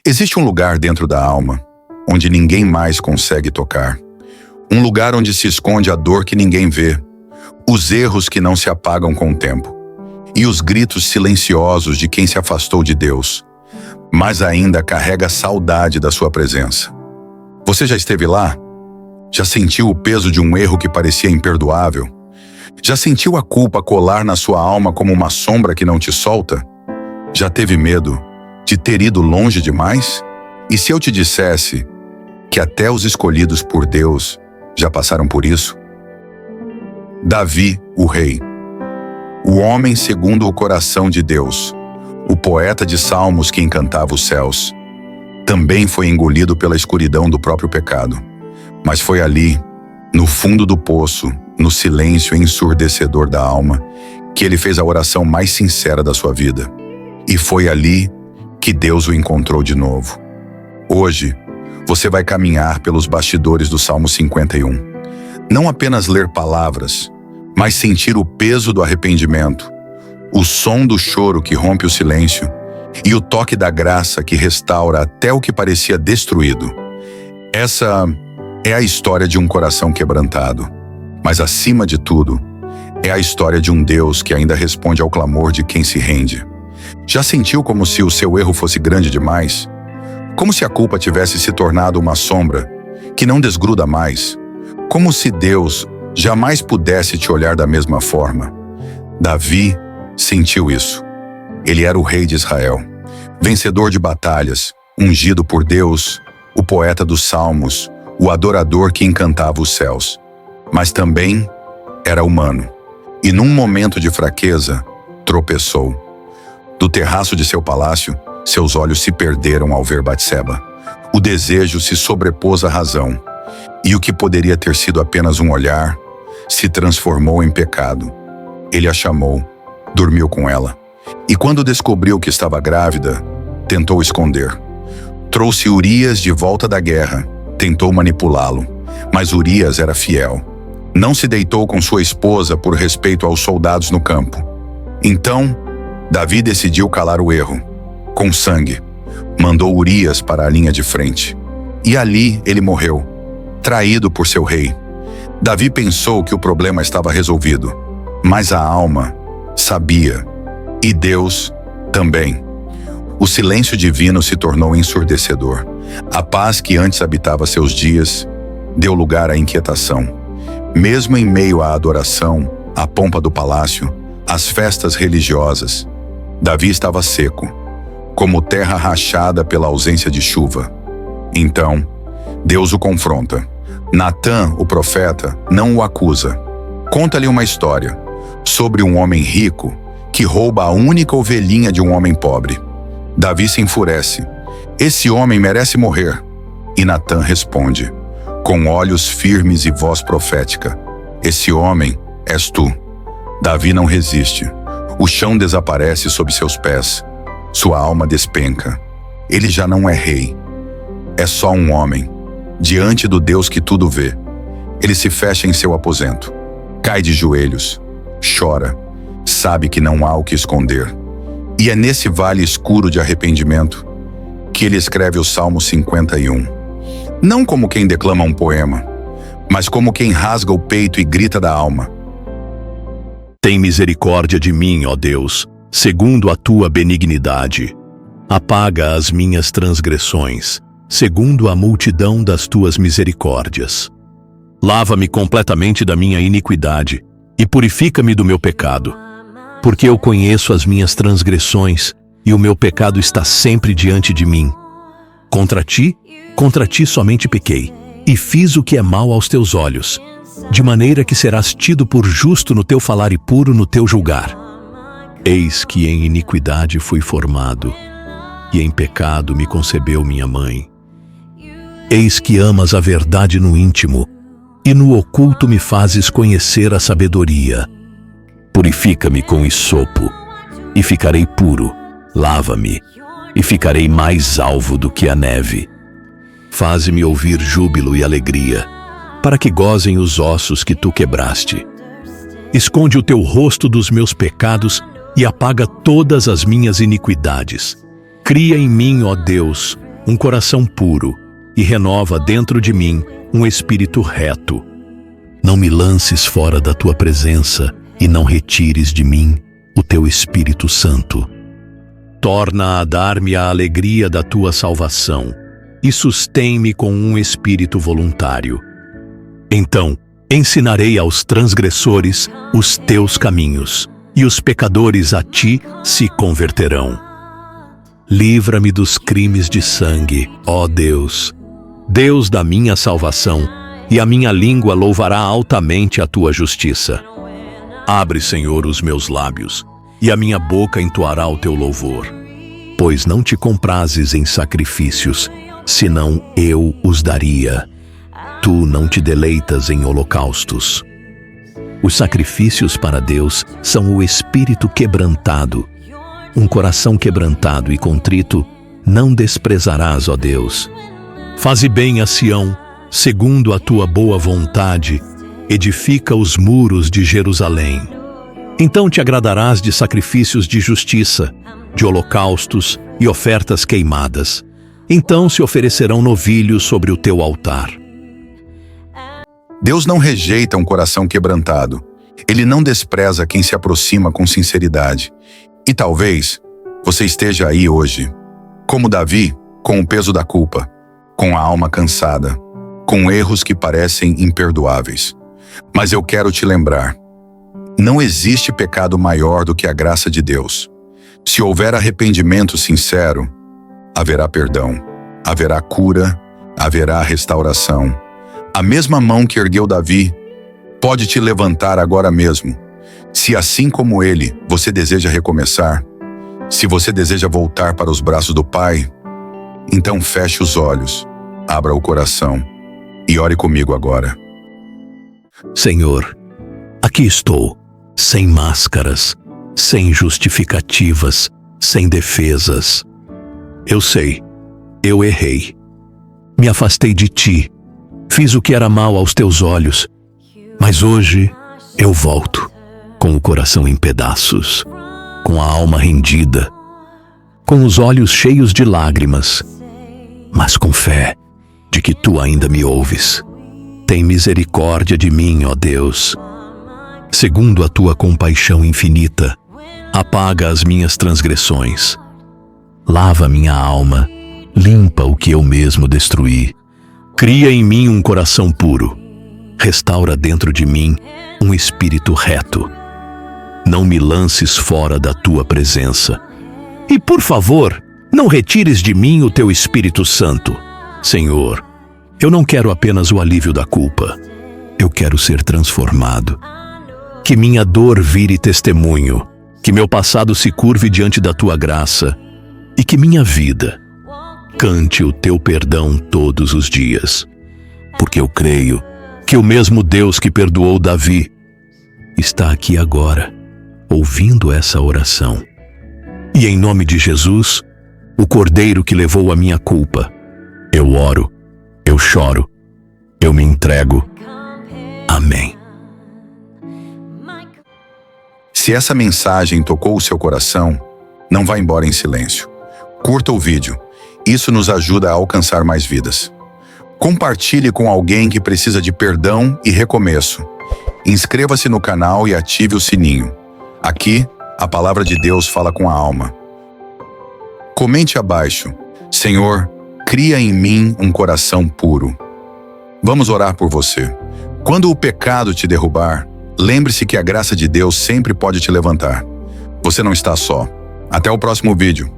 Existe um lugar dentro da alma onde ninguém mais consegue tocar. Um lugar onde se esconde a dor que ninguém vê, os erros que não se apagam com o tempo e os gritos silenciosos de quem se afastou de Deus, mas ainda carrega saudade da sua presença. Você já esteve lá? Já sentiu o peso de um erro que parecia imperdoável? Já sentiu a culpa colar na sua alma como uma sombra que não te solta? Já teve medo de ter ido longe demais? E se eu te dissesse que até os escolhidos por Deus já passaram por isso? Davi, o rei, o homem segundo o coração de Deus, o poeta de salmos que encantava os céus, também foi engolido pela escuridão do próprio pecado. Mas foi ali, no fundo do poço, no silêncio ensurdecedor da alma, que ele fez a oração mais sincera da sua vida. E foi ali que Deus o encontrou de novo. Hoje, você vai caminhar pelos bastidores do Salmo 51. Não apenas ler palavras, mas sentir o peso do arrependimento, o som do choro que rompe o silêncio e o toque da graça que restaura até o que parecia destruído. Essa é a história de um coração quebrantado, mas acima de tudo, é a história de um Deus que ainda responde ao clamor de quem se rende. Já sentiu como se o seu erro fosse grande demais? Como se a culpa tivesse se tornado uma sombra que não desgruda mais? Como se Deus jamais pudesse te olhar da mesma forma? Davi sentiu isso. Ele era o rei de Israel, vencedor de batalhas, ungido por Deus, o poeta dos salmos, o adorador que encantava os céus. Mas também era humano, e num momento de fraqueza, tropeçou. Do terraço de seu palácio, seus olhos se perderam ao ver Batseba. O desejo se sobrepôs à razão, e o que poderia ter sido apenas um olhar, se transformou em pecado. Ele a chamou, dormiu com ela, e quando descobriu que estava grávida, tentou esconder. Trouxe Urias de volta da guerra, tentou manipulá-lo, mas Urias era fiel. Não se deitou com sua esposa por respeito aos soldados no campo. Então, Davi decidiu calar o erro. Com sangue, mandou Urias para a linha de frente. E ali ele morreu, traído por seu rei. Davi pensou que o problema estava resolvido, mas a alma sabia, e Deus também. O silêncio divino se tornou ensurdecedor. A paz que antes habitava seus dias deu lugar à inquietação. Mesmo em meio à adoração, à pompa do palácio, às festas religiosas, Davi estava seco, como terra rachada pela ausência de chuva. Então, Deus o confronta. Natã, o profeta, não o acusa. Conta-lhe uma história sobre um homem rico que rouba a única ovelhinha de um homem pobre. Davi se enfurece. Esse homem merece morrer. E Natã responde, com olhos firmes e voz profética, esse homem és tu. Davi não resiste. O chão desaparece sob seus pés. Sua alma despenca. Ele já não é rei. É só um homem, diante do Deus que tudo vê. Ele se fecha em seu aposento. Cai de joelhos. Chora. Sabe que não há o que esconder. E é nesse vale escuro de arrependimento que ele escreve o Salmo 51. Não como quem declama um poema, mas como quem rasga o peito e grita da alma. Tem misericórdia de mim, ó Deus, segundo a tua benignidade. Apaga as minhas transgressões, segundo a multidão das tuas misericórdias. Lava-me completamente da minha iniquidade e purifica-me do meu pecado. Porque eu conheço as minhas transgressões e o meu pecado está sempre diante de mim. Contra ti somente pequei, e fiz o que é mal aos teus olhos, de maneira que serás tido por justo no teu falar e puro no teu julgar. Eis que em iniquidade fui formado, e em pecado me concebeu minha mãe. Eis que amas a verdade no íntimo, e no oculto me fazes conhecer a sabedoria. Purifica-me com hisopo, e ficarei puro. Lava-me, e ficarei mais alvo do que a neve. Faze-me ouvir júbilo e alegria, para que gozem os ossos que tu quebraste. Esconde o teu rosto dos meus pecados e apaga todas as minhas iniquidades. Cria em mim, ó Deus, um coração puro e renova dentro de mim um espírito reto. Não me lances fora da tua presença e não retires de mim o teu Espírito Santo. Torna a dar-me a alegria da tua salvação e sustém-me com um espírito voluntário. Então, ensinarei aos transgressores os teus caminhos, e os pecadores a ti se converterão. Livra-me dos crimes de sangue, ó Deus, Deus da minha salvação, e a minha língua louvará altamente a tua justiça. Abre, Senhor, os meus lábios, e a minha boca entoará o teu louvor. Pois não te comprazes em sacrifícios, senão eu os daria. Tu não te deleitas em holocaustos. Os sacrifícios para Deus são o espírito quebrantado. Um coração quebrantado e contrito não desprezarás, ó Deus. Faze bem a Sião, segundo a tua boa vontade, edifica os muros de Jerusalém. Então te agradarás de sacrifícios de justiça, de holocaustos e ofertas queimadas. Então se oferecerão novilhos sobre o teu altar. Deus não rejeita um coração quebrantado. Ele não despreza quem se aproxima com sinceridade. E talvez você esteja aí hoje, como Davi, com o peso da culpa, com a alma cansada, com erros que parecem imperdoáveis. Mas eu quero te lembrar, não existe pecado maior do que a graça de Deus. Se houver arrependimento sincero, haverá perdão, haverá cura, haverá restauração. A mesma mão que ergueu Davi pode te levantar agora mesmo. Se assim como ele, você deseja recomeçar, se você deseja voltar para os braços do Pai, então feche os olhos, abra o coração e ore comigo agora. Senhor, aqui estou, sem máscaras, sem justificativas, sem defesas. Eu sei, eu errei. Me afastei de ti, fiz o que era mal aos teus olhos, mas hoje eu volto, com o coração em pedaços, com a alma rendida, com os olhos cheios de lágrimas, mas com fé de que tu ainda me ouves. Tem misericórdia de mim, ó Deus. Segundo a tua compaixão infinita, apaga as minhas transgressões. Lava minha alma, limpa o que eu mesmo destruí. Cria em mim um coração puro. Restaura dentro de mim um espírito reto. Não me lances fora da tua presença. E, por favor, não retires de mim o teu Espírito Santo. Senhor, eu não quero apenas o alívio da culpa. Eu quero ser transformado. Que minha dor vire testemunho, que meu passado se curve diante da tua graça e que minha vida cante o teu perdão todos os dias. Porque eu creio que o mesmo Deus que perdoou Davi está aqui agora, ouvindo essa oração. E em nome de Jesus, o Cordeiro que levou a minha culpa, eu oro, eu choro, eu me entrego. Amém. Se essa mensagem tocou o seu coração, não vá embora em silêncio. Curta o vídeo. Isso nos ajuda a alcançar mais vidas. Compartilhe com alguém que precisa de perdão e recomeço. Inscreva-se no canal e ative o sininho. Aqui, a palavra de Deus fala com a alma. Comente abaixo: Senhor, cria em mim um coração puro. Vamos orar por você. Quando o pecado te derrubar, lembre-se que a graça de Deus sempre pode te levantar. Você não está só. Até o próximo vídeo.